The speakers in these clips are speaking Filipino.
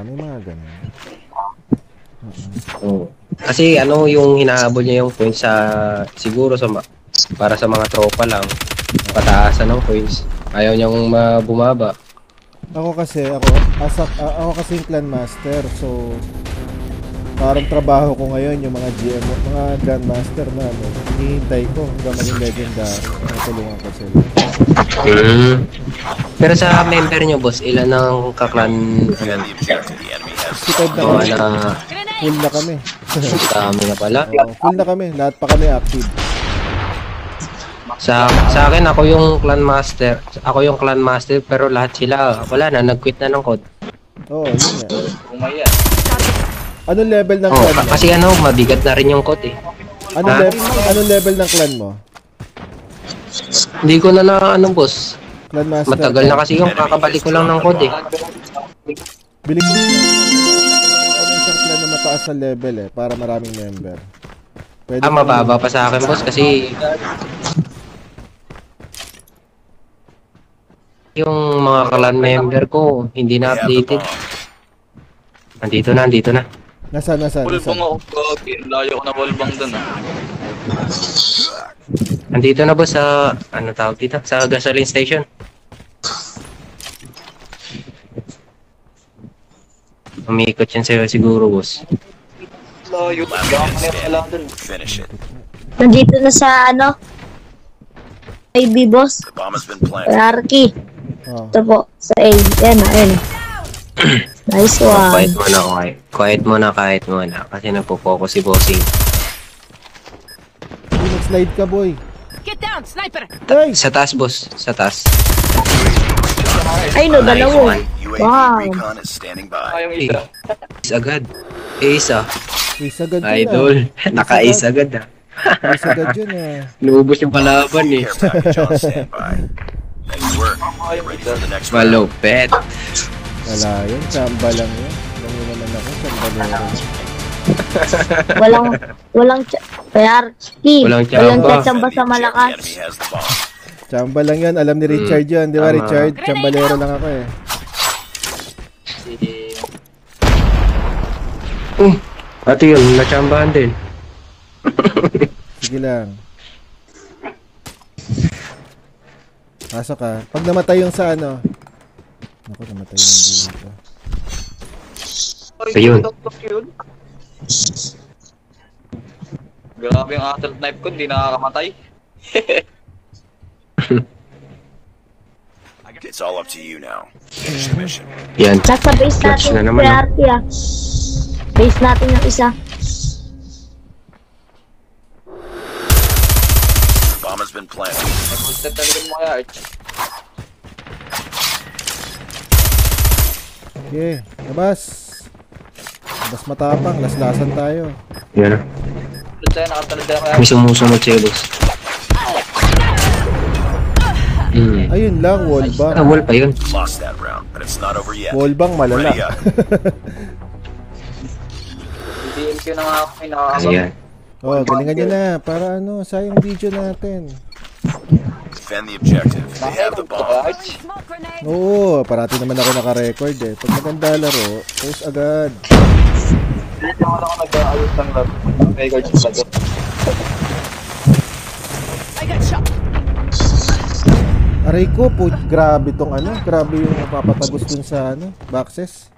may mga ganun. Oo. Kasi ano yung hinahabol niya yung points sa siguro sa para sa mga tropa lang. Pataasan ng points. Ayaw niyang bumaba. Ako kasi yung clan master, so parang trabaho ko ngayon yung mga GM, mga grandmaster na ano, hinihintay ko hanggang maging legendary. Tulungan ko sila. Pero sa member nyo, boss, ilan ang kaklan? 65 na kami. Full na kami. Dami na pala. Full na kami. Lahat pa kami active. Sa akin, ako yung clan master. Ako yung clan master, pero lahat sila, wala na, nag-quit na ng code. Oo, yun nga. Anong level ng clan mo? Kasi ano, mabigat na rin yung code eh. Anong level ng clan mo? Hindi ko na ano, boss. Clan master. Matagal na kasi yung kakabalik ko lang ng code eh. Bili ko isang clan na mataas sa level eh, para maraming member. Pwede mababa pa sa akin, boss, kasi yung mga clan member ko hindi na updated. Andito na. Nasaan? Wallbang ako, layo ko na wallbang dun ah. Andito na, boss, sa ano tawag dito? Sa gasoline station. Umiikot yan sa'yo siguro, boss. Layo, lang dun. Nandito na sa ano? AB boss. Hierarchy. Ito po, sa A. Yan. Nice one. Quiet muna kasi nagpo-focus si bossing. Mag-slide ka, boy. Get down, sniper. Sa taas, boss, sa taas. Ay no, dalawa. Wow. Yung isa. Ace agad. Ace agad. Idol. Naka-ace agad ah. Ace agad yun eh. Naubos yung kalaban eh. Malupet. Wala yun, chamba lang yun. Alam mo naman ako, chamba lang. Walang hierarchy. Walang chamba sa malakas. Chamba lang yan, alam ni Richard yun, di ba Richard? Chambalero lang ako eh. Ate yun, nachambahan din. Sige lang. Pasok ka. Pag namatay yung sa ano. Naku, namatay yung dito. Ayun. Grabe yung assault knife ko, hindi nakakamatay. It's all up to you now. Finish the mission. Yan. Nasa base natin yung hierarchy ah. Base natin yung isa. Bomb has been planted. Constant talaga mo kaya, Arch. Okay, labas. Labas matapang, laslasan tayo. Yan ah. Nakatalad tayo kaya. May sumusunod sa'yo, boss. Ayun lang, wallbang. Wall pa yun. Lost that round, but it's not over yet. Wallbang malala. DMQ na nga ako, may nakakabang. Ayan. Oh, galingan nyo na. Para ano, sayang video natin. Defend the objective. They have the bomb. Oo, parati naman ako naka-record eh. Pag maganda laro, post agad. Hindi naman ako nag-aayos ng record sa lagot. I got shot. Aray ko po, grabe tong ano, grabe yung napapatagos dun sa ano, boxes.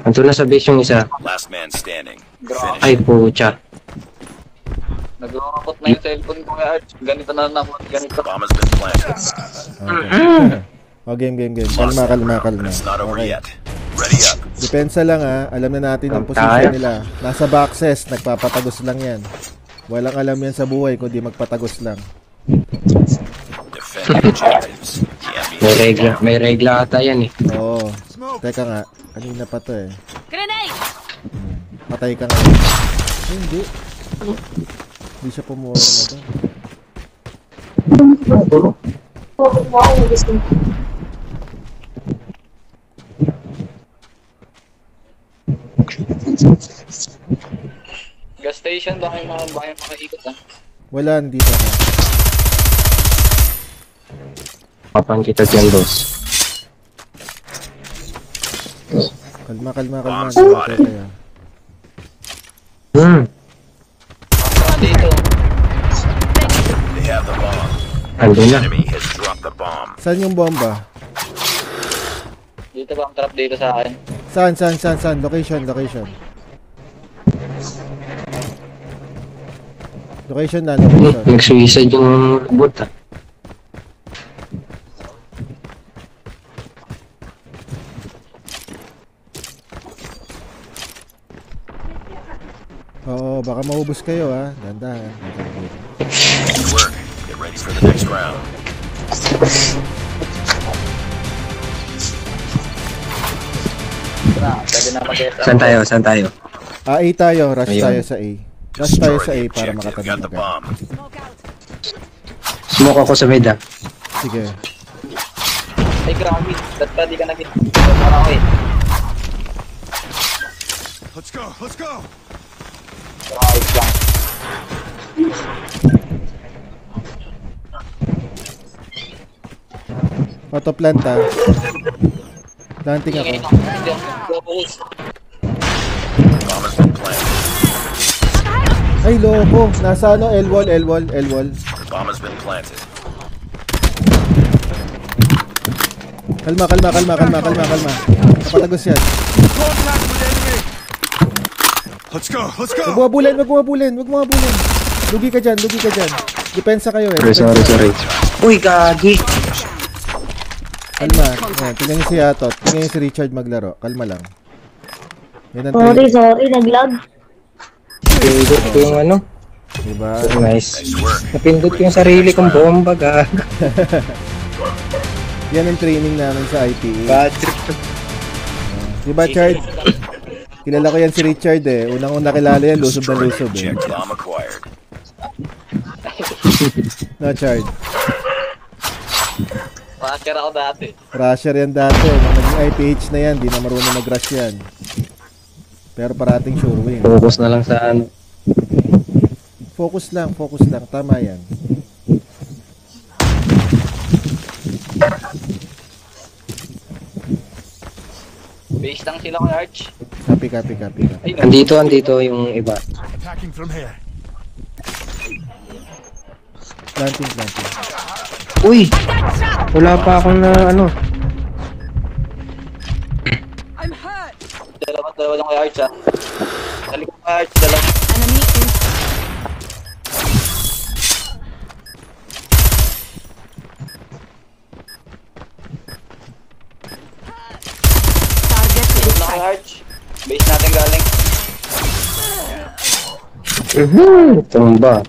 Anto na sa base yung isa. Last man standing. Ay, pucha. Nag-rockot na yung cellphone ko kaya, Arch. Ganito na naman, ganito. Bomb has been planted. Oh, game. Kalma. It's not over Okay. yet. Ready up. Depensa lang ha, alam na natin ang posisyon nila. Nasa boxes, nagpapatagos lang yan. Walang alam yan sa buhay kundi magpatagos lang. Defend the objectives. May regla ata yan eh. Oo. Teka nga, kanina pa to eh. Grenade. Patay ka nga. Ay, hindi. Hindi siya pumura na to. Gas station, baka yung makaikot ah. Wala, dito ka. Papan kita dyan, boss. Kalma. Okay kaya. Dito. They have the bomb. Andun na. Enemy has dropped the bomb. Saan yung bomba? Dito ba ang trap dito sa akin? Saan? Location. Location na, location. Nag-suicide yung bot, ah. Oo, baka maubos kayo ha. Dandahan. Good work. Get ready for the next round. Pwede na mag-extra. Saan tayo? A tayo, rush Ayun. tayo sa A. Rush tayo sa A Destroy the para objective. Got makatanong the agad. bomb. Smoke ako sa mid, ah. Sige. Ay, grabe. Ba't pa di ka nag-hit? Parang ako eh. Let's go. Ayos lang. Auto plant ha. Planting ako. Bomb has been planted. Ay, loko. Nasa ano? L-wall. Bomb has been planted. Kalma. Kapatagos yan. Let's go. Wag mo abulin. Lugi ka dyan. Depensa kayo eh. Sorry. Uy, gagi! Kalma. Ayan, tingnan niyo si Atot. Tingnan niyo si Richard maglaro. Kalma lang. Yan ang Sorry, naglag. Napindot ko yung ano. Diba? Nice. Nice work. Napindot ko yung sarili kong bomba, gag. Yan ang training namin sa IPA. Bad trip. Diba, Chard? Kilala ko yan si Richard eh. Unang-una kilala yan, lusob na lusob eh. Check bomb acquired. No, Chard. Makakira ako dati. Rusher yan dati. Nung naging IPH na yan, di na marunong mag-rush yan. Pero parating sure win. Focus na lang sa ano. Focus lang. Tama yan. Base lang sila ko, Arch. Copy. Ay, Andito yung iba. Attacking from here. Planting. Uy! Wala pa akong na ano. I'm hurt. Dalawa lang kay Arch, ha. Dali ko kay Arch, dalawa. Enemy in. Target in Dalawa kay sight. Arch. Base natin galing. Tumba.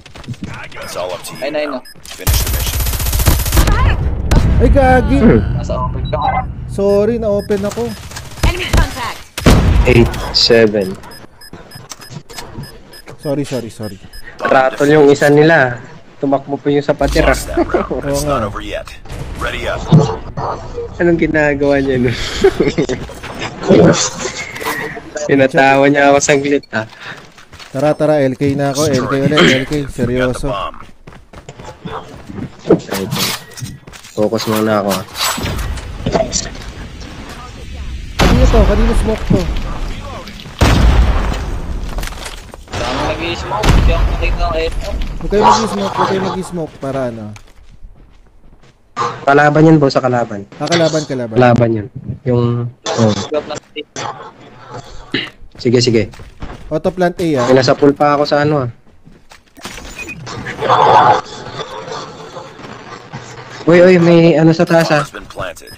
It's all up to you. Ay, now. no. Finish the mission. Ay, gagi! Nasa open ka ako. Sorry, na-open ako. Enemy contact. 8-7. Sorry. Ratol yung isa nila. Tumakbo pa yung sa patira. Lost that round, but it's Oo nga. not over yet. Ready up. Anong ginagawa niya nun? Pinatawa niya ako saglit, ah. Tara, LK na ako. LK ulit, LK. Got the Seryoso. bomb. Focus muna ako, ah. Kanino smoke to? Dami nag-i-smoke. Hindi ako nakita ng eto. Huwag kayo mag-smoke para ano. Kalaban yan, boss, sa kalaban. Kalaban. Kalaban yun. Yung... Oh. Gab na natin. Sige. Auto plant A ah. May nasa pool pa ako sa ano, ah. Uy, may ano sa taas, Bomb ah. has been planted.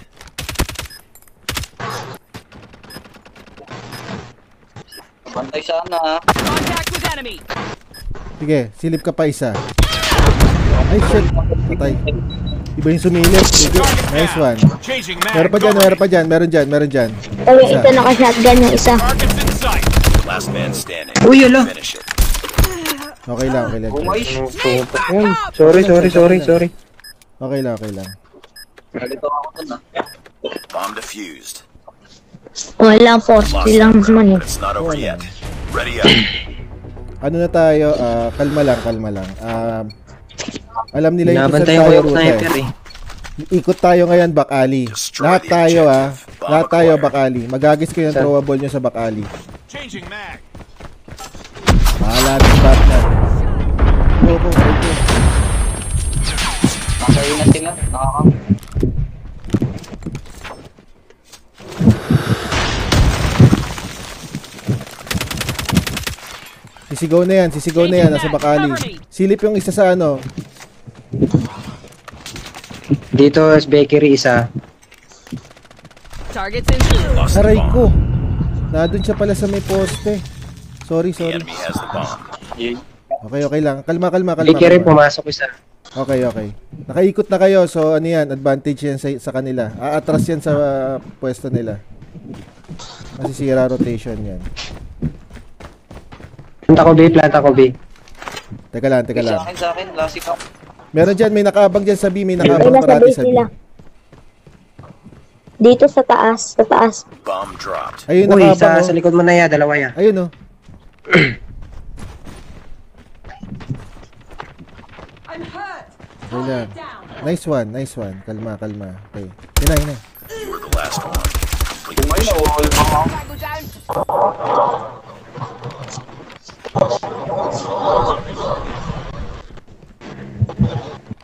Bantay sana, ha. Contact with enemy. Sige, silip ka pa isa. Ay, shit. Patay. Iba yung sumilip. Sige, nice one. Changing Meron pa dyan. Meron dyan. Ay, ito naka-shotgun yung isa. Targets in sight. Last man standing. Uy, ala. Finish it. Okay lang. Bumays. Sorry. Okay lang. Nalito ako dun, ha. Bomb defused. Wala po, Lost silang that round, naman but it's not over yet. Ready up. Ano na tayo? Kalma lang. Alam nila yung kung saan Binabantayan ko tayo yung ruta sniper, eh. eh. Ikot tayo ngayon, back alley. Destroy Lahat the tayo objective. Bomb Lahat tayo acquired. back alley. Magagis ko yung throwable nyo sa back alley. Changing mag. Bahala ng bat na. Go, go, go, go. Nasa ina sila. Nakakam. Sisigaw na yan, nasa back alley. Silip yung isa sa ano. Dito, sa bakery isa. Targets in view. Lost the Aray bomb. ko. Nandun siya pala sa may poste. Sorry, The sorry. enemy has the bomb. Yeah. Okay, okay lang. Kalma. Bakery, pumasok isa. Okay. Nakaikot na kayo, so ano yan, advantage yan sa kanila. Aatras yan sa pwesto nila. Masisira rotation yan. Planta ko B. Teka lang. Sa akin, lasik ako. Meron dyan, may nakaabang dyan sa B, may nakaabang Nasa parati base sa B. nila. Dito sa taas. Bomb dropped. Ayun, Uy, nakaabang, sa likod mo na yan, dalawa yan. Ayun, oh. I'm hurt. Ayun lang. Nice one. Kalma. Okay. Yun na. You were the last one. Complete Kung ngayon, nawawal pa ako. Tango down.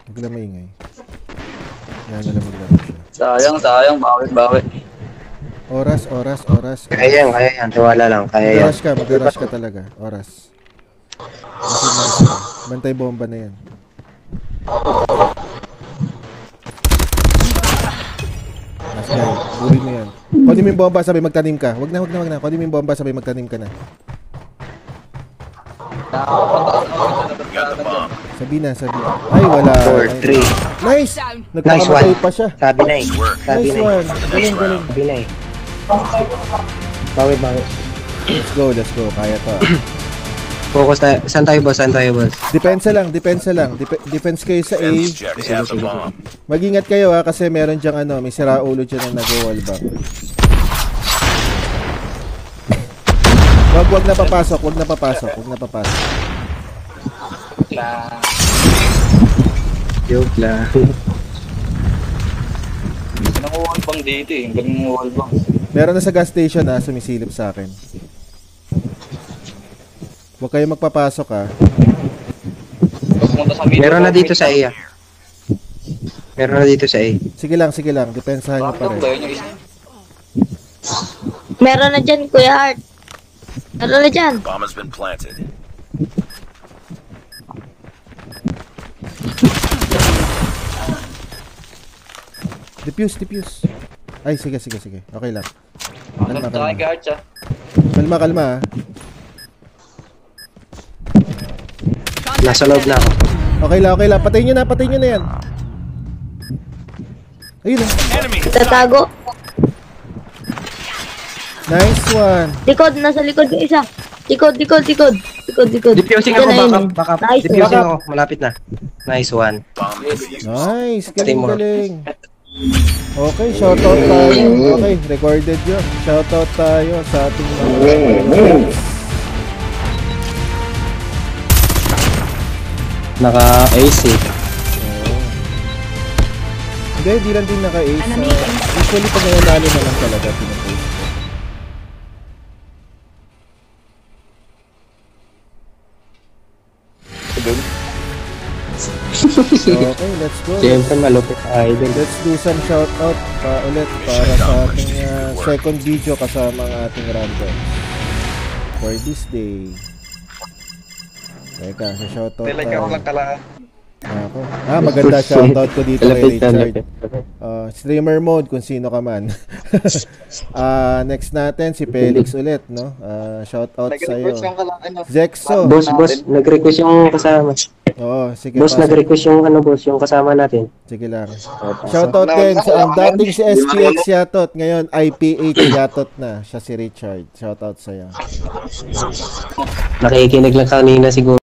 Huwag lang maingay. Yan na lang maglaro siya. Sayang. Bawit. Oras. Kaya yan. Tiwala lang. Kaya yan. Mag-rush ka talaga. Oras. Kasi nice ka. Bantay bomba na yan. Nice guy. Buri mo yan. Kunin mo yung bomba, sabi magtanim ka. Wag na. Kunin mo yung bomba, sabi magtanim ka na. You got the bomb. Sabi na. Ay, wala. 4, 3. Nice! Down. Nagkakamatay pa siya. Sabi na eh. Nice one. Galing. Sabi na eh. Bawi. Let's go. Kaya to. Focus tayo. Saan tayo boss? Depensa lang. Defense kayo sa A. Defend the objective. Have the bomb. Mag-ingat kayo kasi meron dyang may siraulo dyan na nag-wallbang. Wag na papasok. Joke lang. Nanguwal bang dito eh. Galing nanguwal bang. Meron na sa gas station sumisilip sa akin. Huwag kayo magpapasok Pumunta sa middle. Meron na dito sa A. Sige lang. Depensahan nyo pa Random ba rin. yun yung isa? Meron na dyan, Kuya Art. Meron na dyan. Bomb has been planted. Defuse. Ay, sige. Okay lang. Sa akin guard siya. Kalma. Nasa loob na ako. Okay lang. Patayin nyo na yan. Ayun na. Tatago. Nice one. Nasa likod yung isa. Likod. Diffusing ako, backup. Nice. Diffusing ako, malapit na. Nice one. Bomb defused. Nice. Teamwork. Galing. Okay, shoutout tayo. Okay, recorded yun. Shoutout tayo sa ating mga Naka-AC. Hindi lang din naka-ace. Enemy Usually pag nanalo na lang talaga pinapost ko. Okay, let's go. Siyempre malupit idol. Let's do some shoutout ulit para sa ating second video kasama ang ating random for this day. Teka, sa shoutout Nilagyan ko lang kalaan. ako. Maganda shoutout ko dito kay Lapit na, Richard. lapit. Streamer mode kung sino ka man. Next natin si Felix ulit, no? Shoutout sa iyo. Nag-request lang ka lang. Ano? Zexo. Boss, nag-request yung kasama. Oo, sige. Boss, pa. nag-request yung yung kasama natin. Sige lang. Shoutout din sa ang dating si SPX Yatot, ngayon IPH Yatot na. Siya si Richard. Shoutout sa iyo. Nakikinig lang kanina siguro.